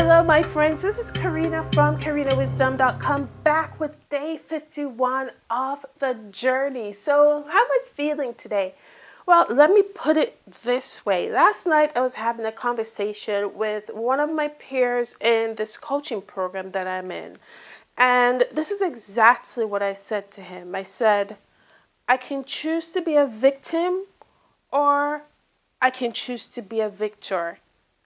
Hello, my friends. This is Karina from KarinaWisdom.com, back with day 51 of the journey. So, how am I feeling today? Well, let me put it this way. Last night, I was having a conversation with one of my peers in this coaching program that I'm in. And this is exactly what I said to him. I said, I can choose to be a victim or I can choose to be a victor.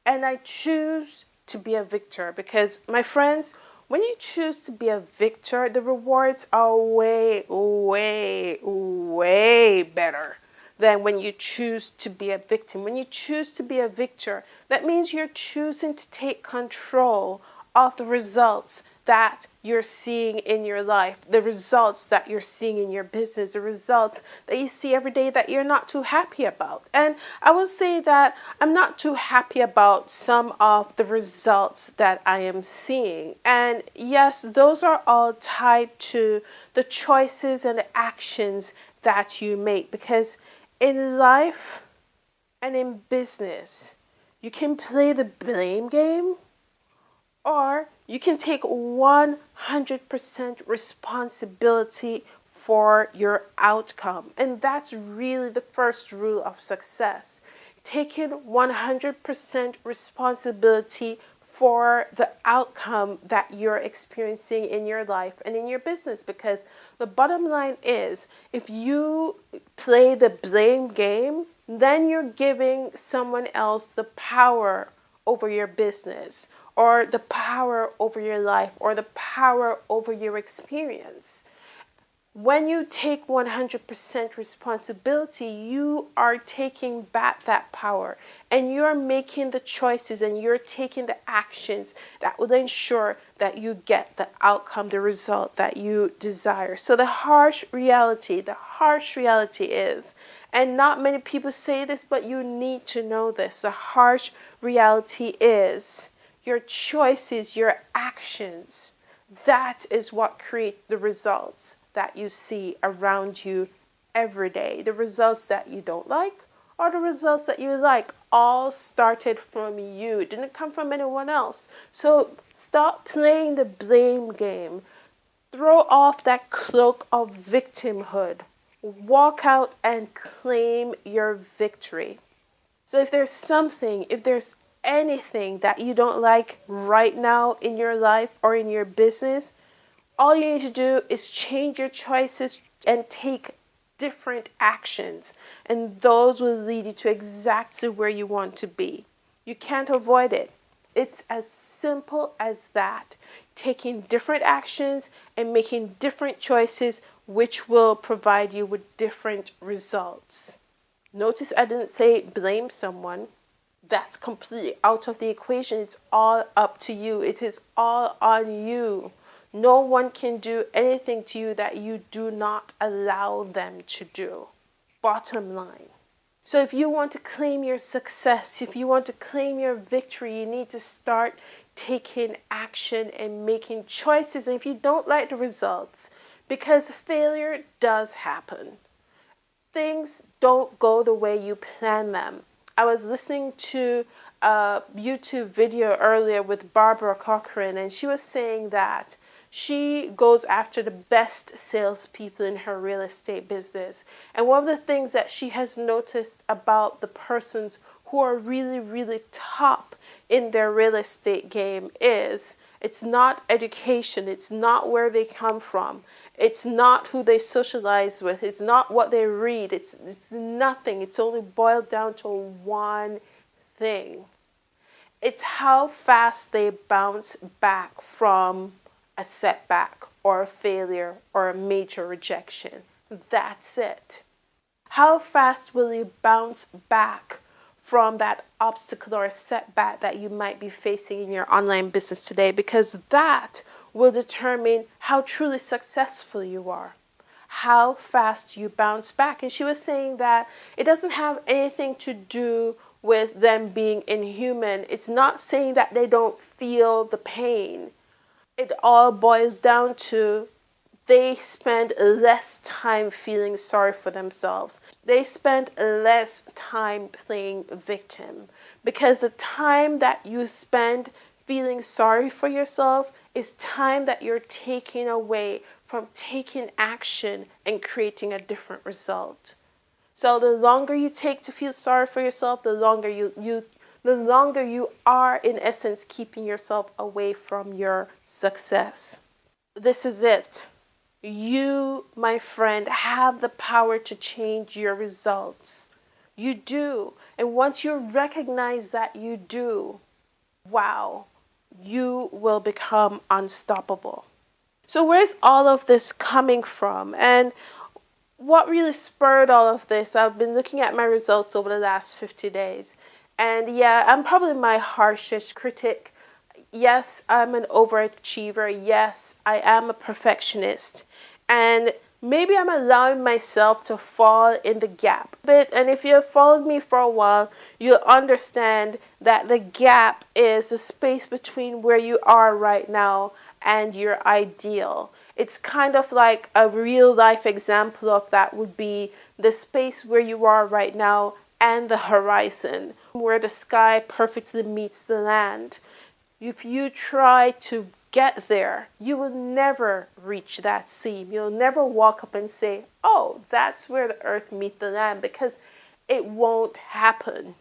And I choose to be a victor because, my friends, when you choose to be a victor, the rewards are way, way, way better than when you choose to be a victim. When you choose to be a victor, that means you're choosing to take control of the results that you're seeing in your life, the results that you're seeing in your business, the results that you see every day that you're not too happy about. And I will say that I'm not too happy about some of the results that I am seeing. And yes, those are all tied to the choices and the actions that you make, because in life and in business, you can play the blame game, or you can take 100% responsibility for your outcome. And that's really the first rule of success. Taking 100% responsibility for the outcome that you're experiencing in your life and in your business. Because the bottom line is, if you play the blame game, then you're giving someone else the power over your business, or the power over your life, or the power over your experience. When you take 100% responsibility, you are taking back that power, and you're making the choices and you're taking the actions that will ensure that you get the outcome, the result that you desire. So the harsh reality is, and not many people say this, but you need to know this, the harsh reality is your choices, your actions, that is what create the results that you see around you every day. The results that you don't like or the results that you like all started from you. It didn't come from anyone else. So stop playing the blame game. Throw off that cloak of victimhood. Walk out and claim your victory. So if there's anything that you don't like right now in your life or in your business, all you need to do is change your choices and take different actions. And those will lead you to exactly where you want to be. You can't avoid it. It's as simple as that. Taking different actions and making different choices, which will provide you with different results. Notice I didn't say blame someone. That's completely out of the equation. It's all up to you. It is all on you. No one can do anything to you that you do not allow them to do. Bottom line. So if you want to claim your success, if you want to claim your victory, you need to start taking action and making choices. And if you don't like the results, because failure does happen. Things don't go the way you plan them. I was listening to a YouTube video earlier with Barbara Corcoran, and she was saying that she goes after the best salespeople in her real estate business. And one of the things that she has noticed about the persons who are really, really top in their real estate game is it's not education, it's not where they come from, it's not who they socialize with, it's not what they read, it's nothing. It's only boiled down to one thing. It's how fast they bounce back from a setback or a failure or a major rejection. That's it. How fast will you bounce back from that obstacle or setback that you might be facing in your online business today? Because that will determine how truly successful you are. How fast you bounce back. And she was saying that it doesn't have anything to do with them being inhuman. It's not saying that they don't feel the pain. It all boils down to they spend less time feeling sorry for themselves. They spend less time playing victim, because the time that you spend feeling sorry for yourself is time that you're taking away from taking action and creating a different result. So the longer you take to feel sorry for yourself, the longer you are in essence keeping yourself away from your success. This is it. You, my friend, have the power to change your results. You do. And once you recognize that you do, wow, you will become unstoppable. So where's all of this coming from? And what really spurred all of this? I've been looking at my results over the last 50 days. And yeah, I'm probably my harshest critic. Yes, I'm an overachiever. Yes, I am a perfectionist. And maybe I'm allowing myself to fall in the gap. And if you've followed me for a while, you'll understand that the gap is the space between where you are right now and your ideal. It's kind of like a real life example of that would be the space where you are right now and the horizon, where the sky perfectly meets the land. If you try to get there, you will never reach that seam. You'll never walk up and say, oh, that's where the earth meets the land, because it won't happen.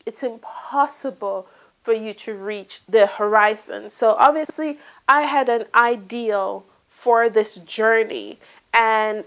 It's impossible for you to reach the horizon. So obviously, I had an ideal for this journey, and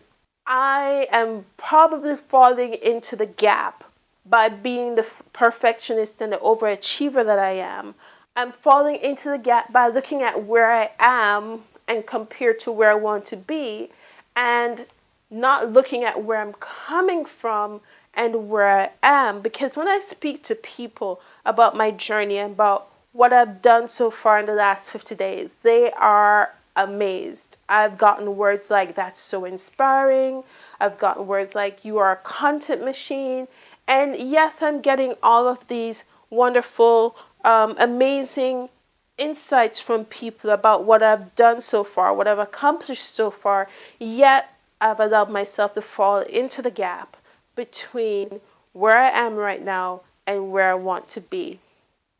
I am probably falling into the gap by being the perfectionist and the overachiever that I am. I'm falling into the gap by looking at where I am and compared to where I want to be, and not looking at where I'm coming from and where I am. Because when I speak to people about my journey and about what I've done so far in the last 50 days, they are amazed. I've gotten words like, that's so inspiring. I've gotten words like, you are a content machine. And yes, I'm getting all of these wonderful, amazing insights from people about what I've done so far, what I've accomplished so far. Yet I've allowed myself to fall into the gap between where I am right now and where I want to be.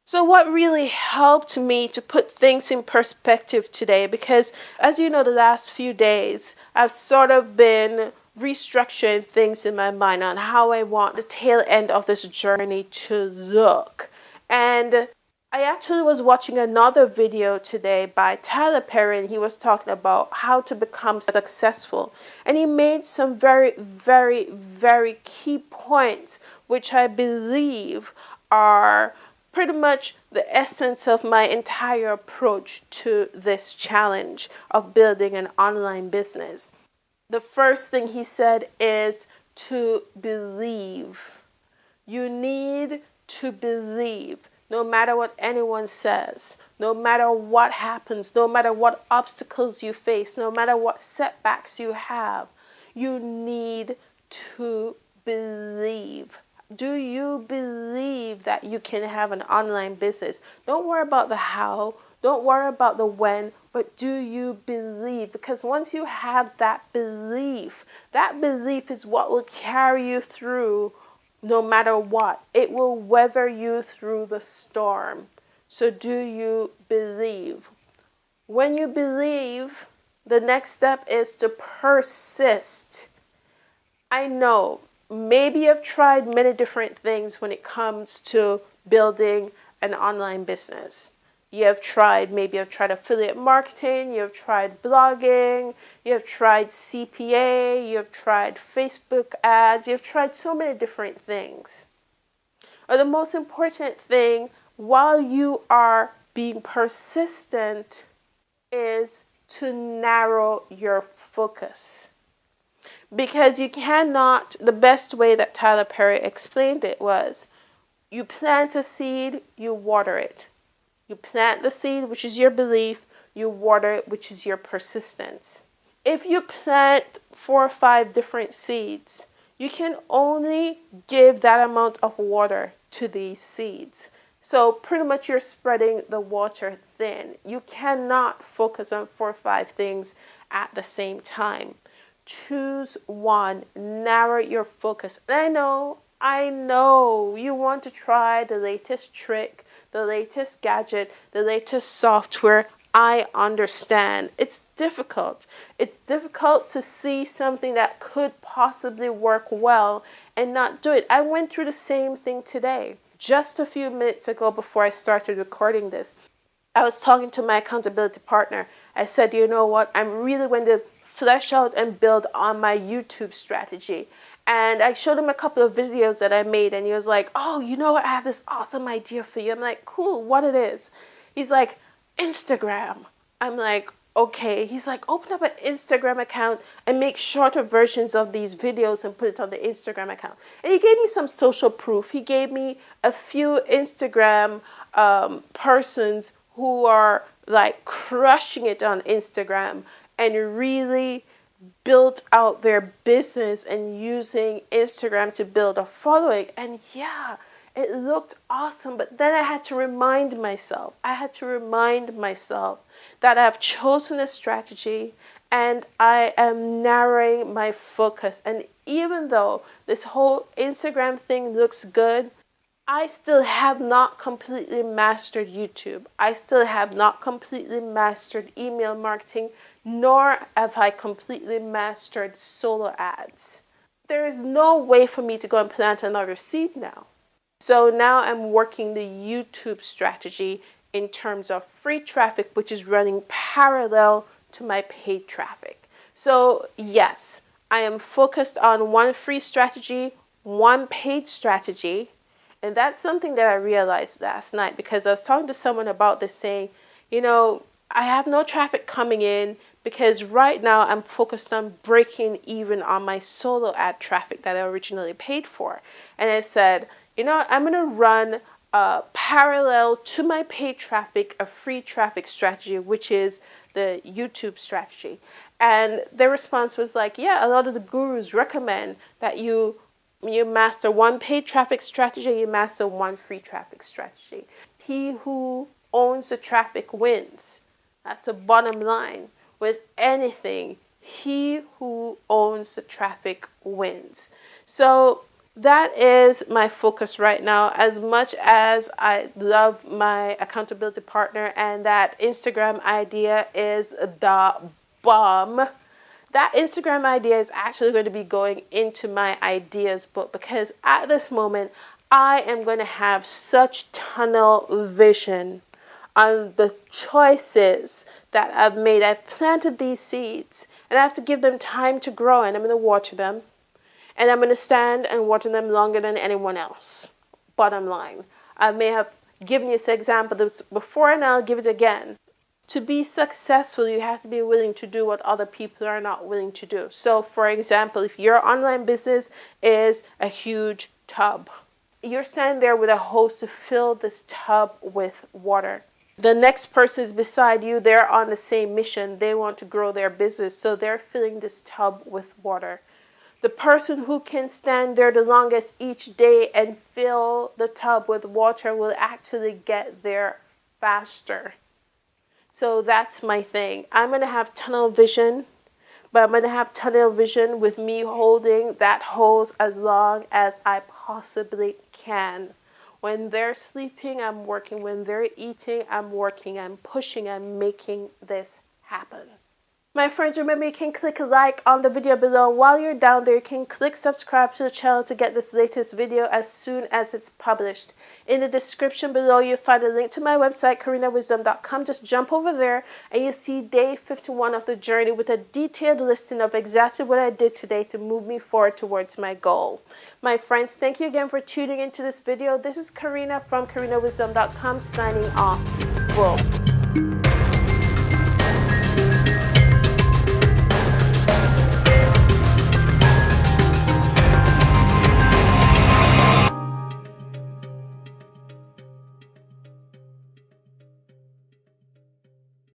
So what really helped me to put things in perspective today, because as you know, the last few days, I've sort of been restructuring things in my mind on how I want the tail end of this journey to look. And I actually was watching another video today by Tyler Perry, and he was talking about how to become successful. And he made some very, very, very key points, which I believe are pretty much the essence of my entire approach to this challenge of building an online business. The first thing he said is to believe. You need to believe. No matter what anyone says, no matter what happens, no matter what obstacles you face, no matter what setbacks you have, you need to believe. Do you believe that you can have an online business? Don't worry about the how, don't worry about the when, but do you believe? Because once you have that belief is what will carry you through no matter what. It will weather you through the storm. So do you believe? When you believe, the next step is to persist. I know, maybe you've tried many different things when it comes to building an online business. Maybe you've tried affiliate marketing, you've tried blogging, you've tried CPA, you've tried Facebook ads, you've tried so many different things. But the most important thing while you are being persistent is to narrow your focus. Because you cannot, the best way that Tyler Perry explained it was, you plant a seed, you water it. You plant the seed, which is your belief, you water it, which is your persistence. If you plant 4 or 5 different seeds, you can only give that amount of water to these seeds. So pretty much you're spreading the water thin. You cannot focus on 4 or 5 things at the same time. Choose one, narrow your focus. I know you want to try the latest trick, the latest gadget, the latest software. I understand. It's difficult. It's difficult to see something that could possibly work well and not do it. I went through the same thing today. Just a few minutes ago before I started recording this, I was talking to my accountability partner. I said, you know what? I'm really going to flesh out and build on my YouTube strategy. And I showed him a couple of videos that I made, and he was like, oh, you know what? I have this awesome idea for you. I'm like, cool, what it is? He's like, Instagram. I'm like, okay. He's like, open up an Instagram account and make shorter versions of these videos and put it on the Instagram account. And he gave me some social proof. He gave me a few Instagram persons who are like crushing it on Instagram and really built out their business and using Instagram to build a following. And yeah, it looked awesome, but then I had to remind myself. That I've chosen a strategy and I am narrowing my focus. And even though this whole Instagram thing looks good, I still have not completely mastered YouTube. I still have not completely mastered email marketing, nor have I completely mastered solo ads. There is no way for me to go and plant another seed now. So now I'm working the YouTube strategy in terms of free traffic, which is running parallel to my paid traffic. So yes, I am focused on one free strategy, one paid strategy. And that's something that I realized last night, because I was talking to someone about this, saying, you know, I have no traffic coming in because right now I'm focused on breaking even on my solo ad traffic that I originally paid for. And I said, you know, I'm going to run parallel to my paid traffic, a free traffic strategy, which is the YouTube strategy. And their response was like, yeah, a lot of the gurus recommend that you master one paid traffic strategy, you master one free traffic strategy. He who owns the traffic wins. That's a bottom line. With anything, he who owns the traffic wins. So that is my focus right now. As much as I love my accountability partner and that Instagram idea is the bomb, that Instagram idea is actually going to be going into my ideas book, because at this moment, I am going to have such tunnel vision on the choices that I've made. I've planted these seeds and I have to give them time to grow, and I'm going to water them. And I'm going to stand and water them longer than anyone else. Bottom line. I may have given you this example before, and I'll give it again. To be successful, you have to be willing to do what other people are not willing to do. So, for example, if your online business is a huge tub, you're standing there with a hose to fill this tub with water. The next person is beside you. They're on the same mission. They want to grow their business, so they're filling this tub with water. The person who can stand there the longest each day and fill the tub with water will actually get there faster. So that's my thing. I'm going to have tunnel vision, but I'm going to have tunnel vision with me holding that hose as long as I possibly can. When they're sleeping, I'm working. When they're eating, I'm working. I'm pushing. I'm making this happen. My friends, remember you can click like on the video below. While you're down there, you can click subscribe to the channel to get this latest video as soon as it's published. In the description below, you'll find a link to my website, KarinaWisdom.com. Just jump over there and you see day 51 of the journey with a detailed listing of exactly what I did today to move me forward towards my goal. My friends, thank you again for tuning into this video. This is Karina from KarinaWisdom.com signing off. Whoa.